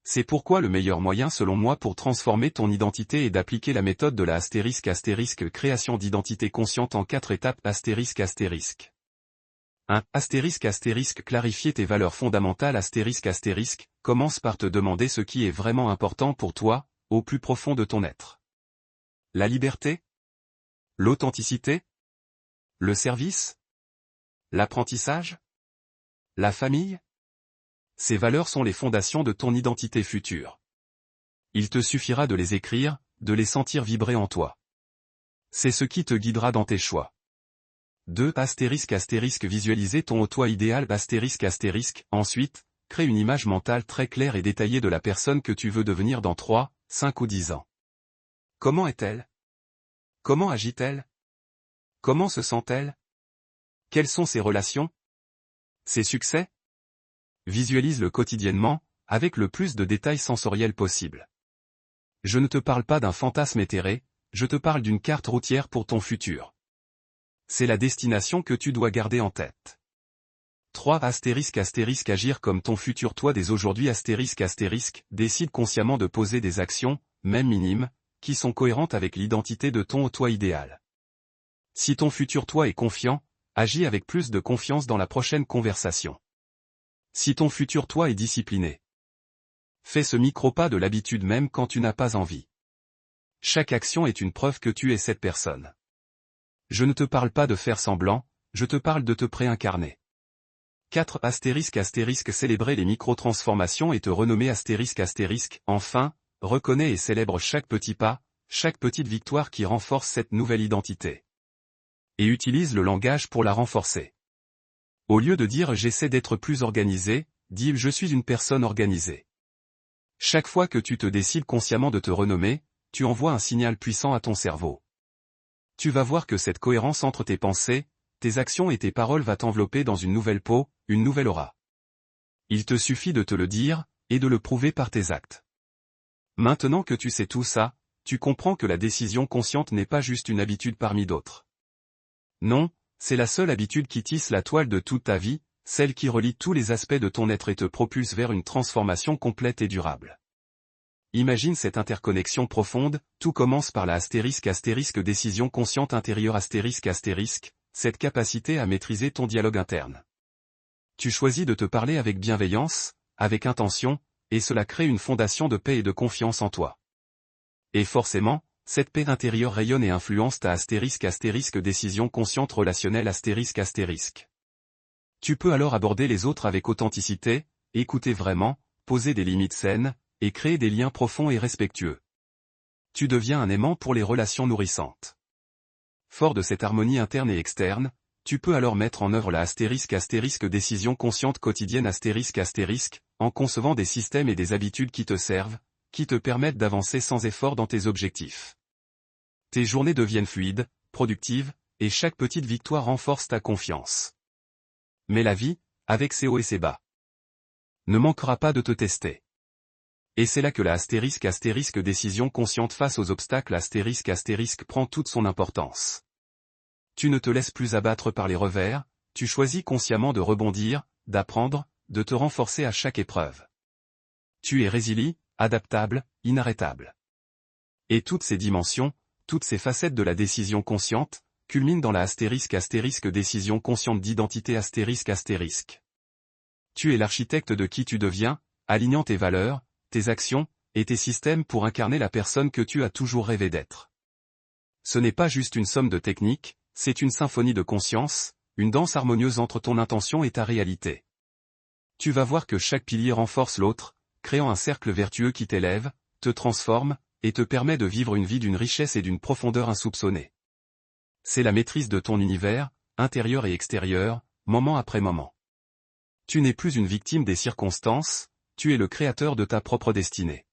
C'est pourquoi le meilleur moyen selon moi pour transformer ton identité est d'appliquer la méthode de la ** création d'identité consciente en 4 étapes ***. 1. ** clarifier tes valeurs fondamentales ** commence par te demander ce qui est vraiment important pour toi, au plus profond de ton être. La liberté? L'authenticité? Le service? L'apprentissage? La famille? Ces valeurs sont les fondations de ton identité future. Il te suffira de les écrire, de les sentir vibrer en toi. C'est ce qui te guidera dans tes choix. 2. ** visualiser ton toi idéal ** ensuite, crée une image mentale très claire et détaillée de la personne que tu veux devenir dans 3, 5 ou 10 ans. Comment est-elle? Comment agit-elle? Comment se sent-elle? Quelles sont ses relations? Ses succès? Visualise-le quotidiennement, avec le plus de détails sensoriels possible. Je ne te parle pas d'un fantasme éthéré, je te parle d'une carte routière pour ton futur. C'est la destination que tu dois garder en tête. 3. ** agir comme ton futur toi dès aujourd'hui ** décide consciemment de poser des actions, même minimes, qui sont cohérentes avec l'identité de ton toi idéal. Si ton futur toi est confiant, agis avec plus de confiance dans la prochaine conversation. Si ton futur toi est discipliné, fais ce micro-pas de l'habitude même quand tu n'as pas envie. Chaque action est une preuve que tu es cette personne. Je ne te parle pas de faire semblant, je te parle de te préincarner. 4. ** célébrer les micro-transformations et te renommer ** enfin, reconnais et célèbre chaque petit pas, chaque petite victoire qui renforce cette nouvelle identité. Et utilise le langage pour la renforcer. Au lieu de dire j'essaie d'être plus organisé, dis je suis une personne organisée. Chaque fois que tu te décides consciemment de te renommer, tu envoies un signal puissant à ton cerveau. Tu vas voir que cette cohérence entre tes pensées, tes actions et tes paroles va t'envelopper dans une nouvelle peau, une nouvelle aura. Il te suffit de te le dire, et de le prouver par tes actes. Maintenant que tu sais tout ça, tu comprends que la décision consciente n'est pas juste une habitude parmi d'autres. Non, c'est la seule habitude qui tisse la toile de toute ta vie, celle qui relie tous les aspects de ton être et te propulse vers une transformation complète et durable. Imagine cette interconnexion profonde, tout commence par la décision consciente intérieure cette capacité à maîtriser ton dialogue interne. Tu choisis de te parler avec bienveillance, avec intention, et cela crée une fondation de paix et de confiance en toi. Et forcément, cette paix intérieure rayonne et influence ta décision consciente relationnelle Tu peux alors aborder les autres avec authenticité, écouter vraiment, poser des limites saines, et créer des liens profonds et respectueux. Tu deviens un aimant pour les relations nourrissantes. Fort de cette harmonie interne et externe, tu peux alors mettre en œuvre la décision consciente quotidienne en concevant des systèmes et des habitudes qui te servent, qui te permettent d'avancer sans effort dans tes objectifs. Tes journées deviennent fluides, productives, et chaque petite victoire renforce ta confiance. Mais la vie, avec ses hauts et ses bas, ne manquera pas de te tester. Et c'est là que la décision consciente face aux obstacles prend toute son importance. Tu ne te laisses plus abattre par les revers, tu choisis consciemment de rebondir, d'apprendre, de te renforcer à chaque épreuve. Tu es résilient, adaptable, inarrêtable. Et toutes ces dimensions, toutes ces facettes de la décision consciente, culminent dans la décision consciente d'identité Tu es l'architecte de qui tu deviens, alignant tes valeurs, tes actions, et tes systèmes pour incarner la personne que tu as toujours rêvé d'être. Ce n'est pas juste une somme de techniques, c'est une symphonie de conscience, une danse harmonieuse entre ton intention et ta réalité. Tu vas voir que chaque pilier renforce l'autre, créant un cercle vertueux qui t'élève, te transforme, et te permet de vivre une vie d'une richesse et d'une profondeur insoupçonnée. C'est la maîtrise de ton univers, intérieur et extérieur, moment après moment. Tu n'es plus une victime des circonstances, tu es le créateur de ta propre destinée.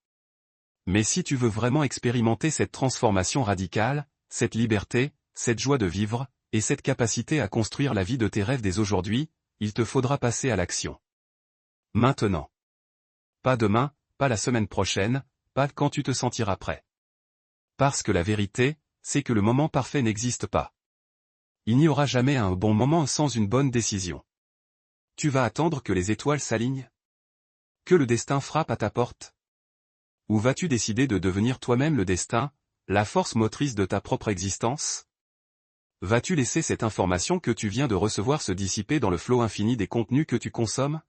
Mais si tu veux vraiment expérimenter cette transformation radicale, cette liberté, cette joie de vivre, et cette capacité à construire la vie de tes rêves dès aujourd'hui, il te faudra passer à l'action. Maintenant. Pas demain, pas la semaine prochaine, pas quand tu te sentiras prêt. Parce que la vérité, c'est que le moment parfait n'existe pas. Il n'y aura jamais un bon moment sans une bonne décision. Tu vas attendre que les étoiles s'alignent? Que le destin frappe à ta porte? Ou vas-tu décider de devenir toi-même le destin, la force motrice de ta propre existence? Vas-tu laisser cette information que tu viens de recevoir se dissiper dans le flot infini des contenus que tu consommes?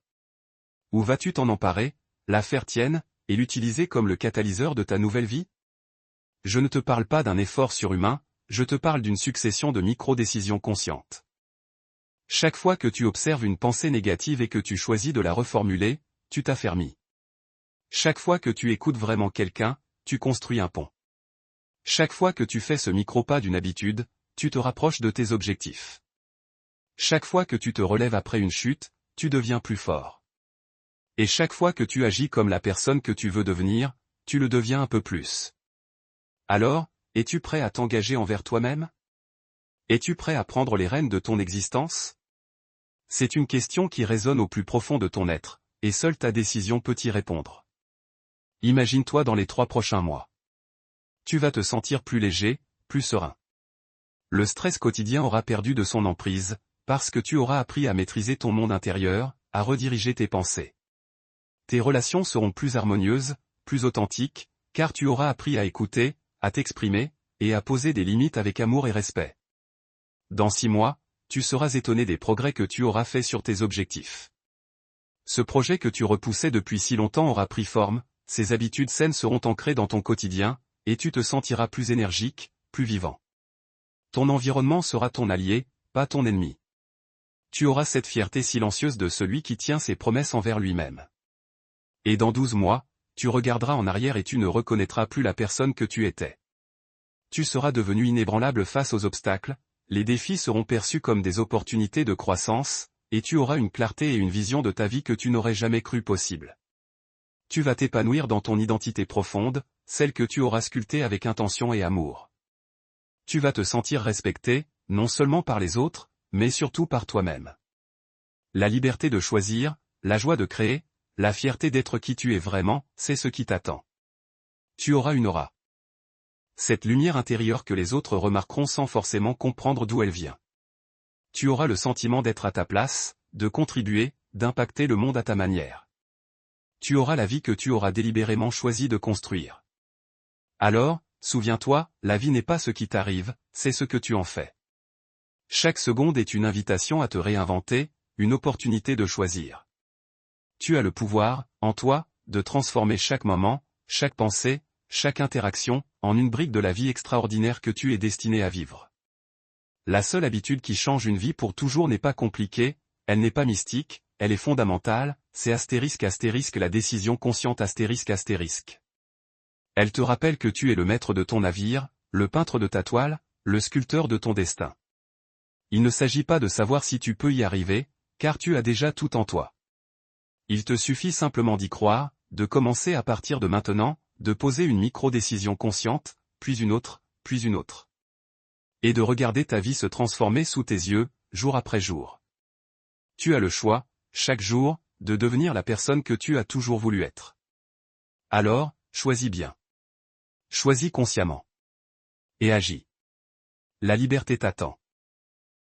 Ou vas-tu t'en emparer, la faire tienne, et l'utiliser comme le catalyseur de ta nouvelle vie? Je ne te parle pas d'un effort surhumain, je te parle d'une succession de micro-décisions conscientes. Chaque fois que tu observes une pensée négative et que tu choisis de la reformuler, tu t'affermis. Chaque fois que tu écoutes vraiment quelqu'un, tu construis un pont. Chaque fois que tu fais ce micro-pas d'une habitude, tu te rapproches de tes objectifs. Chaque fois que tu te relèves après une chute, tu deviens plus fort. Et chaque fois que tu agis comme la personne que tu veux devenir, tu le deviens un peu plus. Alors, es-tu prêt à t'engager envers toi-même? Es-tu prêt à prendre les rênes de ton existence? C'est une question qui résonne au plus profond de ton être, et seule ta décision peut y répondre. Imagine-toi dans les 3 prochains mois. Tu vas te sentir plus léger, plus serein. Le stress quotidien aura perdu de son emprise, parce que tu auras appris à maîtriser ton monde intérieur, à rediriger tes pensées. Tes relations seront plus harmonieuses, plus authentiques, car tu auras appris à écouter, à t'exprimer, et à poser des limites avec amour et respect. Dans 6 mois, tu seras étonné des progrès que tu auras faits sur tes objectifs. Ce projet que tu repoussais depuis si longtemps aura pris forme, ces habitudes saines seront ancrées dans ton quotidien, et tu te sentiras plus énergique, plus vivant. Ton environnement sera ton allié, pas ton ennemi. Tu auras cette fierté silencieuse de celui qui tient ses promesses envers lui-même. Et dans 12 mois, tu regarderas en arrière et tu ne reconnaîtras plus la personne que tu étais. Tu seras devenu inébranlable face aux obstacles, les défis seront perçus comme des opportunités de croissance, et tu auras une clarté et une vision de ta vie que tu n'aurais jamais cru possible. Tu vas t'épanouir dans ton identité profonde, celle que tu auras sculptée avec intention et amour. Tu vas te sentir respecté, non seulement par les autres, mais surtout par toi-même. La liberté de choisir, la joie de créer, la fierté d'être qui tu es vraiment, c'est ce qui t'attend. Tu auras une aura. Cette lumière intérieure que les autres remarqueront sans forcément comprendre d'où elle vient. Tu auras le sentiment d'être à ta place, de contribuer, d'impacter le monde à ta manière. Tu auras la vie que tu auras délibérément choisi de construire. Alors, souviens-toi, la vie n'est pas ce qui t'arrive, c'est ce que tu en fais. Chaque seconde est une invitation à te réinventer, une opportunité de choisir. Tu as le pouvoir, en toi, de transformer chaque moment, chaque pensée, chaque interaction, en une brique de la vie extraordinaire que tu es destiné à vivre. La seule habitude qui change une vie pour toujours n'est pas compliquée, elle n'est pas mystique, elle est fondamentale, c'est * la décision consciente *. Elle te rappelle que tu es le maître de ton navire, le peintre de ta toile, le sculpteur de ton destin. Il ne s'agit pas de savoir si tu peux y arriver, car tu as déjà tout en toi. Il te suffit simplement d'y croire, de commencer à partir de maintenant, de poser une micro-décision consciente, puis une autre, puis une autre. Et de regarder ta vie se transformer sous tes yeux, jour après jour. Tu as le choix, chaque jour, de devenir la personne que tu as toujours voulu être. Alors, choisis bien. Choisis consciemment. Et agis. La liberté t'attend.